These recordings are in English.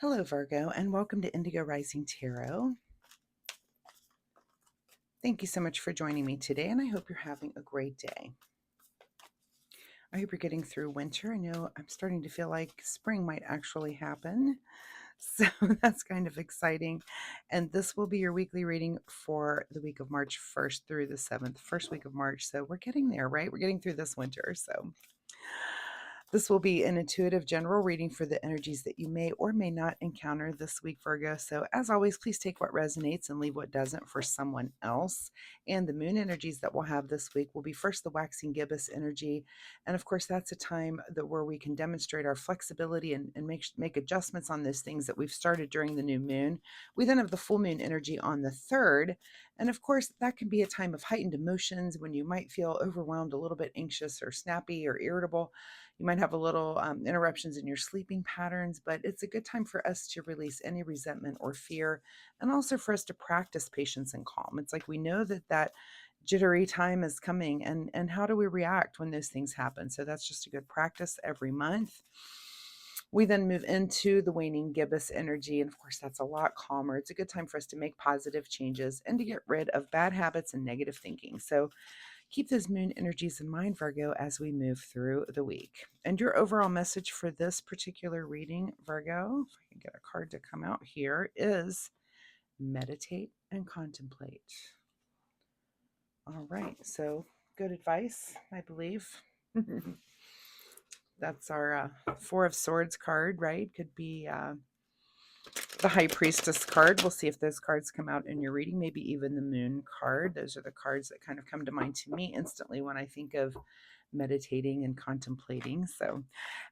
Hello, Virgo, and welcome to Indigo Rising Tarot. Thank you so much for joining me today, and I hope you're having a great day. I hope you're getting through winter. I know I'm starting to feel like spring might actually happen, so that's kind of exciting. And this will be your weekly reading for the week of March 1st through the 7th, first week of March. So we're getting there, right? We're getting through this winter, so this will be an intuitive general reading for the energies that you may or may not encounter this week, Virgo. So, as always, please take what resonates and leave what doesn't for someone else. And the moon energies that we'll have this week will be first the waxing gibbous energy. And of course, that's a time where we can demonstrate our flexibility and make adjustments on those things that we've started during the new moon. We then have the full moon energy on the 3rd. And of course, that can be a time of heightened emotions when you might feel overwhelmed, a little bit anxious or snappy or irritable. You might have a little interruptions in your sleeping patterns, but it's a good time for us to release any resentment or fear, and also for us to practice patience and calm. It's like we know that jittery time is coming, and how do we react when those things happen? So that's just a good practice every month. We then move into the waning gibbous energy, and of course that's a lot calmer. It's a good time for us to make positive changes and to get rid of bad habits and negative thinking. So keep those moon energies in mind, Virgo, as we move through the week. And your overall message for this particular reading, Virgo, if I can get a card to come out here, is meditate and contemplate. All right, so good advice, I believe. That's our Four of Swords card, right? Could be the High Priestess card. We'll see if those cards come out in your reading, maybe even the Moon card. Those are the cards that kind of come to mind to me instantly when I think of meditating and contemplating. So,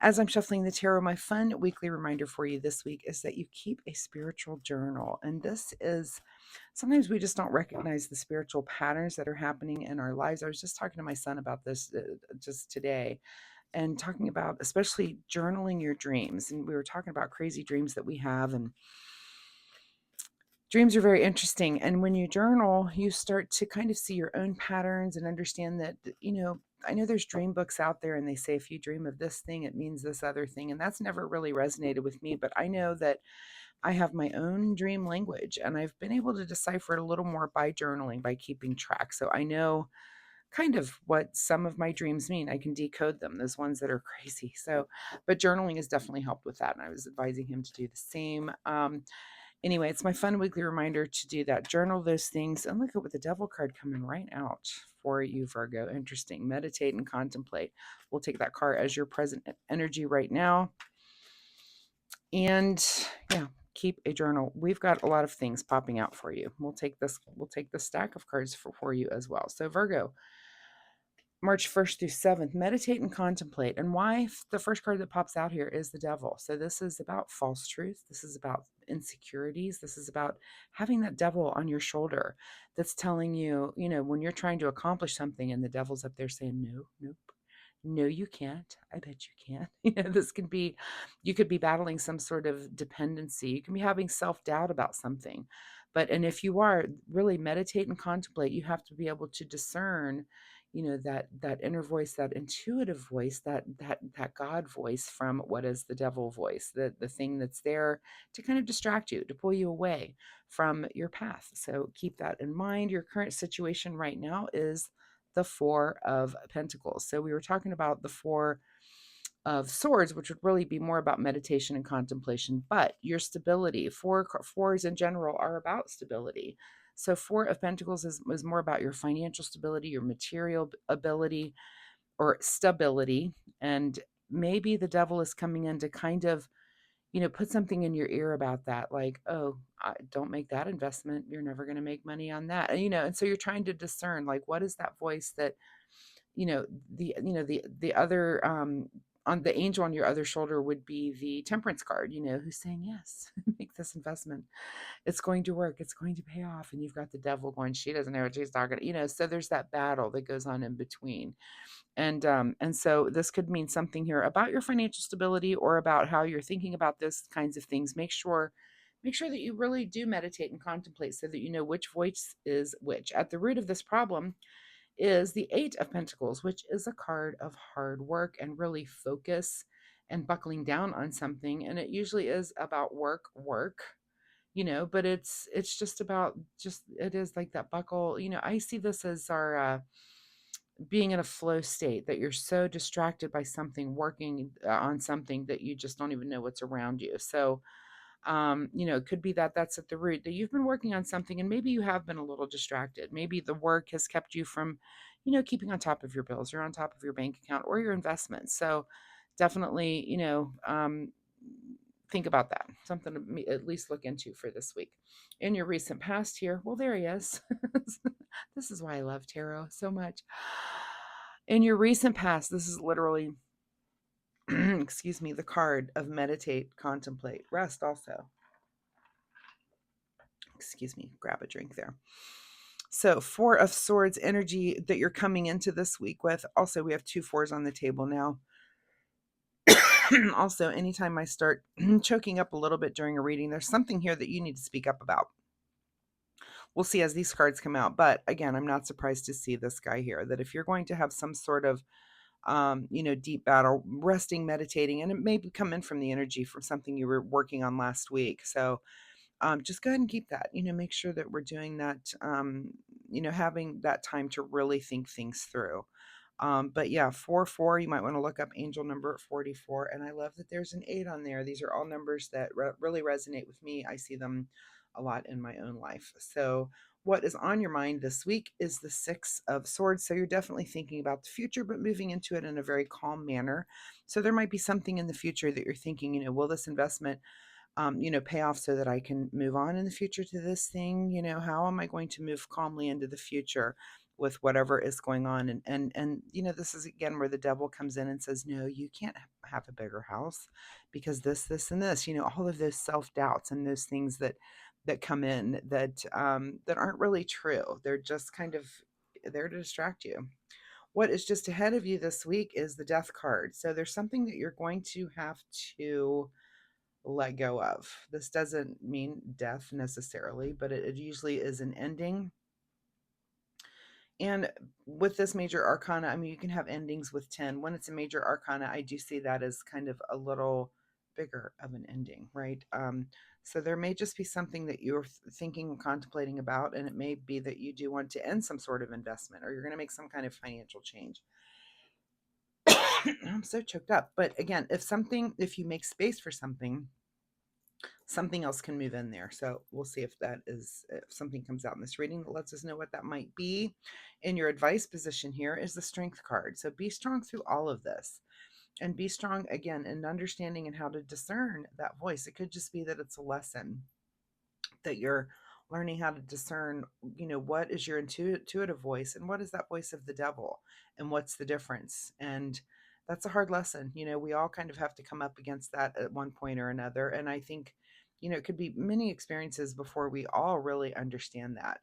as I'm shuffling the tarot, my fun weekly reminder for you this week is that you keep a spiritual journal. And this is sometimes we just don't recognize the spiritual patterns that are happening in our lives. I was just talking to my son about this just today, and talking about especially journaling your dreams. And we were talking about crazy dreams that we have, and dreams are very interesting. And when you journal, you start to kind of see your own patterns and understand that, I know there's dream books out there and they say if you dream of this thing, it means this other thing. And that's never really resonated with me. But I know that I have my own dream language, and I've been able to decipher it a little more by journaling, by keeping track. So I know kind of what some of my dreams mean. I can decode them, those ones that are crazy. So, but journaling has definitely helped with that. And I was advising him to do the same. Anyway, it's my fun weekly reminder to do that. Journal those things, and look at what the devil card coming right out for you, Virgo. Interesting. Meditate and contemplate. We'll take that card as your present energy right now. And yeah, keep a journal. We've got a lot of things popping out for you. We'll take this stack of cards for you as well. So Virgo, March 1st through 7th, meditate and contemplate. And why the first card that pops out here is the devil. So this is about false truth. This is about insecurities. This is about having that devil on your shoulder that's telling you, when you're trying to accomplish something and the devil's up there saying, no, nope. No, you can't. I bet you can't. This could be, you could be battling some sort of dependency. You can be having self-doubt about something. And if you are, really meditate and contemplate, you have to be able to discern, that inner voice, that intuitive voice, that God voice from what is the devil voice, the thing that's there to kind of distract you, to pull you away from your path. So keep that in mind. Your current situation right now is the Four of Pentacles. So we were talking about the Four of Swords, which would really be more about meditation and contemplation, but your stability. Fours in general are about stability. So Four of Pentacles is more about your financial stability, your material ability or stability. And maybe the devil is coming in to kind of, put something in your ear about that, like, oh, don't make that investment. You're never going to make money on that. And so you're trying to discern, like, what is that voice that, the other, on the angel on your other shoulder would be the Temperance card, who's saying, yes, make this investment. It's going to work. It's going to pay off. And you've got the devil going, she doesn't know what she's talking, so there's that battle that goes on in between. And so this could mean something here about your financial stability or about how you're thinking about those kinds of things. Make sure that you really do meditate and contemplate so that you know which voice is which. At the root of this problem is the Eight of Pentacles, which is a card of hard work and really focus and buckling down on something, and it usually is about work, but it's just about, just it is like that buckle. I see this as our being in a flow state, that you're so distracted by something, working on something, that you just don't even know what's around you. So it could be that that's at the root, that you've been working on something and maybe you have been a little distracted. Maybe the work has kept you from, keeping on top of your bills, or on top of your bank account or your investments. So definitely, think about that. Something to at least look into for this week. In your recent past here, well, there he is. This is why I love tarot so much. In your recent past, this is literally, excuse me, the card of meditate, contemplate, rest also. Excuse me, grab a drink there. So 4 of Swords energy that you're coming into this week with. Also, we have 2 4s on the table now. Also, anytime I start choking up a little bit during a reading, there's something here that you need to speak up about. We'll see as these cards come out. But again, I'm not surprised to see this guy here, that if you're going to have some sort of deep battle, resting, meditating, and it may come in from the energy from something you were working on last week. So just go ahead and keep that, make sure that we're doing that, having that time to really think things through. But yeah, 4 4, you might want to look up angel number 44. And I love that there's an 8 on there. These are all numbers that really resonate with me. I see them a lot in my own life. So what is on your mind this week is the 6 of Swords. So you're definitely thinking about the future, but moving into it in a very calm manner. So there might be something in the future that you're thinking, will this investment pay off so that I can move on in the future to this thing? How am I going to move calmly into the future with whatever is going on? And this is again where the devil comes in and says, no, you can't have a bigger house because this, and this, all of those self-doubts and those things that come in that aren't really true. They're just kind of there to distract you. What is just ahead of you this week is the Death card. So there's something that you're going to have to let go of. This doesn't mean death necessarily, but it usually is an ending. And with this major arcana, I mean, you can have endings with 10. When it's a major arcana, I do see that as kind of a little bigger of an ending, right? So there may just be something that you're thinking and contemplating about, and it may be that you do want to end some sort of investment, or you're going to make some kind of financial change. I'm so choked up. But again, if you make space for something else can move in there. So we'll see if something comes out in this reading that lets us know what that might be. In your advice position here is the Strength card. So be strong through all of this, and be strong again in understanding and how to discern that voice. It could just be that it's a lesson that you're learning how to discern, what is your intuitive voice and what is that voice of the devil, and what's the difference. And that's a hard lesson. We all kind of have to come up against that at one point or another. And I think, it could be many experiences before we all really understand that.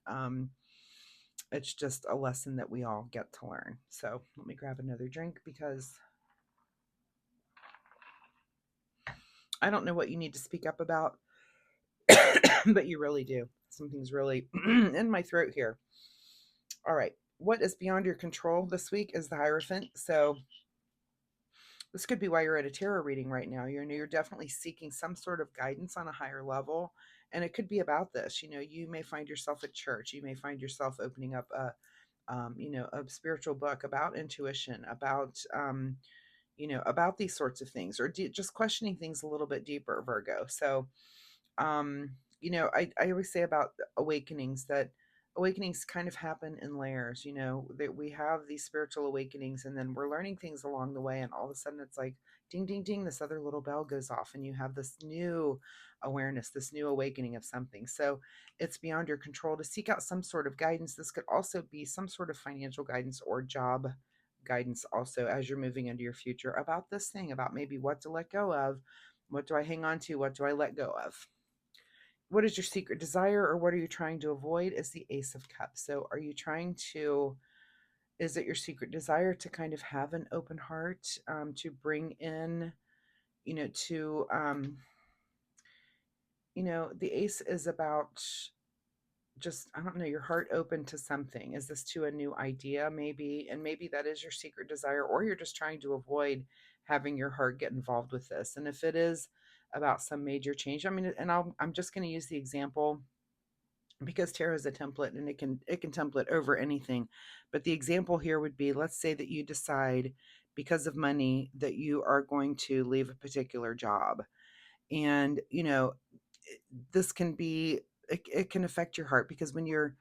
It's just a lesson that we all get to learn. So let me grab another drink, because I don't know what you need to speak up about, but you really do. Something's really in my throat here. All right. What is beyond your control this week is the Hierophant. So this could be why you're at a tarot reading right now. You're definitely seeking some sort of guidance on a higher level. And it could be about this. You may find yourself at church. You may find yourself opening up a spiritual book about intuition, about these sorts of things, or just questioning things a little bit deeper, Virgo. So um I always say about awakenings, that awakenings kind of happen in layers. That we have these spiritual awakenings, and then we're learning things along the way, and all of a sudden it's like ding ding ding, this other little bell goes off, and you have this new awareness, this new awakening of something. So it's beyond your control to seek out some sort of guidance. This could also be some sort of financial guidance or job guidance, also as you're moving into your future, about this thing, about maybe what to let go of, what do I hang on to, what do I let go of. What is your secret desire, or what are you trying to avoid, is the Ace of Cups. So is it your secret desire to kind of have an open heart, to bring in, the Ace is about just, I don't know, your heart open to something. Is this to a new idea maybe? And maybe that is your secret desire, or you're just trying to avoid having your heart get involved with this. And if it is about some major change, I mean, and I'm just going to use the example because tarot is a template and it can template over anything. But the example here would be, let's say that you decide because of money that you are going to leave a particular job. And this can be, it can affect your heart, because when you're,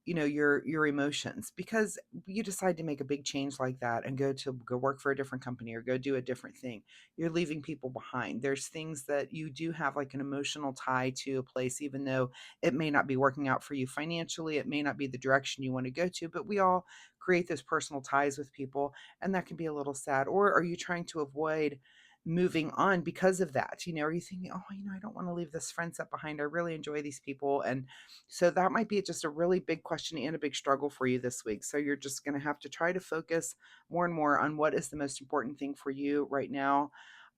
your emotions, because you decide to make a big change like that and go work for a different company or go do a different thing, you're leaving people behind. There's things that you do have like an emotional tie to a place, even though it may not be working out for you financially, it may not be the direction you want to go to, but we all create those personal ties with people, and that can be a little sad. Or are you trying to avoid moving on because of that? Are you thinking, oh, I don't want to leave this friend set behind, I really enjoy these people? And so that might be just a really big question and a big struggle for you this week. So you're just going to have to try to focus more and more on what is the most important thing for you right now.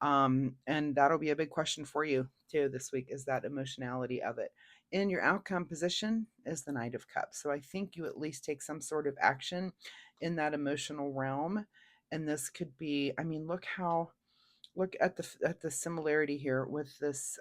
And that'll be a big question for you too this week, is that emotionality of it. In your outcome position is the Knight of Cups. So I think you at least take some sort of action in that emotional realm. And this could be, I mean, look at the similarity here with this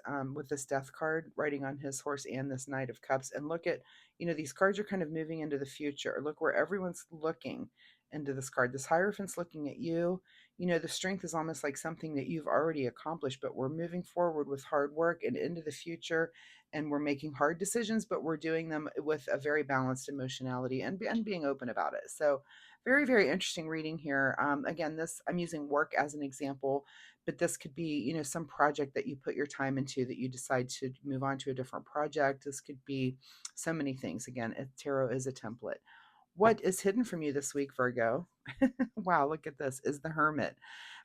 death card riding on his horse and this Knight of Cups. And look at, these cards are kind of moving into the future. Look where everyone's looking into this card. This Hierophant's looking at you. The strength is almost like something that you've already accomplished, but we're moving forward with hard work and into the future, and we're making hard decisions, but we're doing them with a very balanced emotionality and being open about it. So very, very interesting reading here. Again, this, I'm using work as an example, but this could be, some project that you put your time into that you decide to move on to a different project. This could be so many things. Again, tarot is a template. What is hidden from you this week, Virgo? Wow, look at this, is the Hermit.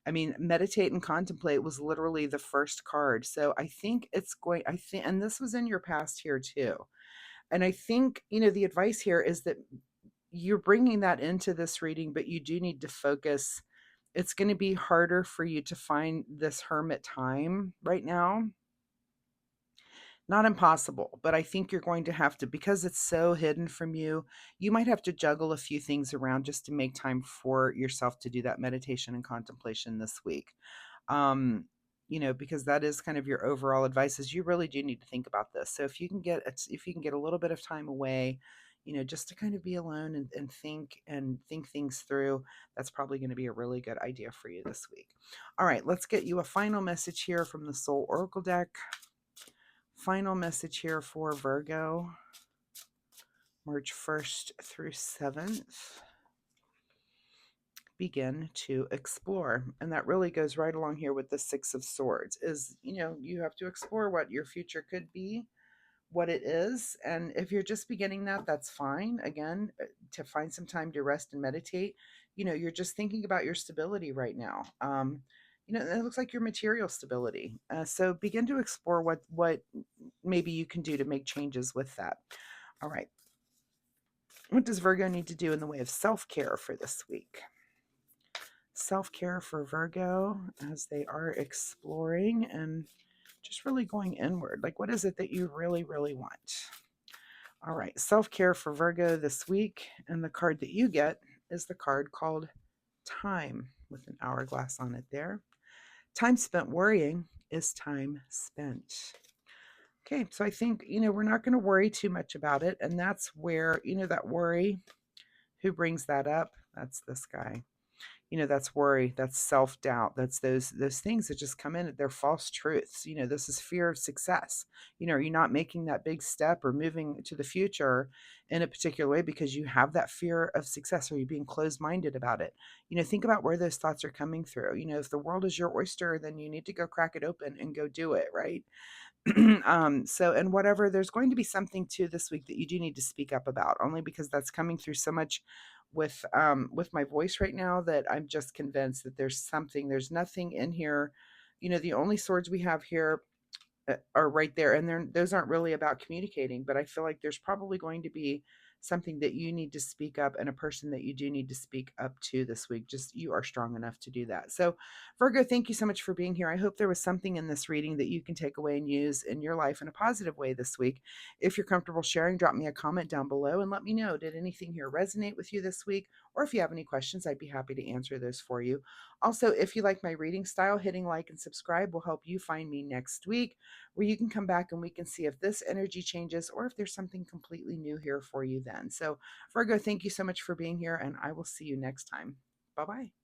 I mean, meditate and contemplate was literally the first card. So I think and this was in your past here too. And I think, the advice here is that you're bringing that into this reading, but you do need to focus. It's going to be harder for you to find this hermit time right now. Not impossible, but I think you're going to have to, because it's so hidden from you, you might have to juggle a few things around just to make time for yourself to do that meditation and contemplation this week. Um, because that is kind of your overall advice, is you really do need to think about this. So if you can get a little bit of time away, just to kind of be alone and think things through, that's probably going to be a really good idea for you this week. All right, let's get you a final message here from the Soul Oracle deck. Final message here for Virgo, March 1st through 7th. Begin to explore. And that really goes right along here with the Six of Swords, is, you have to explore what your future could be, what it is. And if you're just beginning that, that's fine. Again, to find some time to rest and meditate. You're just thinking about your stability right now. It looks like your material stability. So begin to explore what maybe you can do to make changes with that. All right. What does Virgo need to do in the way of self-care for this week? Self-care for Virgo as they are exploring and just really going inward. Like, what is it that you really, really want? All right. Self-care for Virgo this week. And the card that you get is the card called Time, with an hourglass on it there. Time spent worrying is time spent. Okay, so I think, we're not going to worry too much about it. And that's where, that worry, who brings that up? That's this guy. That's worry, that's self-doubt, that's those things that just come in. They're false truths. This is fear of success. Are you not making that big step or moving to the future in a particular way because you have that fear of success? Or you being closed-minded about it? Think about where those thoughts are coming through. If the world is your oyster, then you need to go crack it open and go do it, right? So, and whatever, there's going to be something too this week that you do need to speak up about, only because that's coming through so much with my voice right now, that I'm just convinced that there's nothing in here. The only swords we have here are right there, and those aren't really about communicating, but I feel like there's probably going to be something that you need to speak up, and a person that you do need to speak up to this week. Just, you are strong enough to do that. So Virgo, thank you so much for being here. I hope there was something in this reading that you can take away and use in your life in a positive way this week. If you're comfortable sharing, drop me a comment down below and let me know, did anything here resonate with you this week, Or if you have any questions, I'd be happy to answer those for you. Also, if you like my reading style, hitting like and subscribe will help you find me next week, where you can come back and we can see if this energy changes or if there's something completely new here for you then. So, Virgo, thank you so much for being here, and I will see you next time. Bye bye.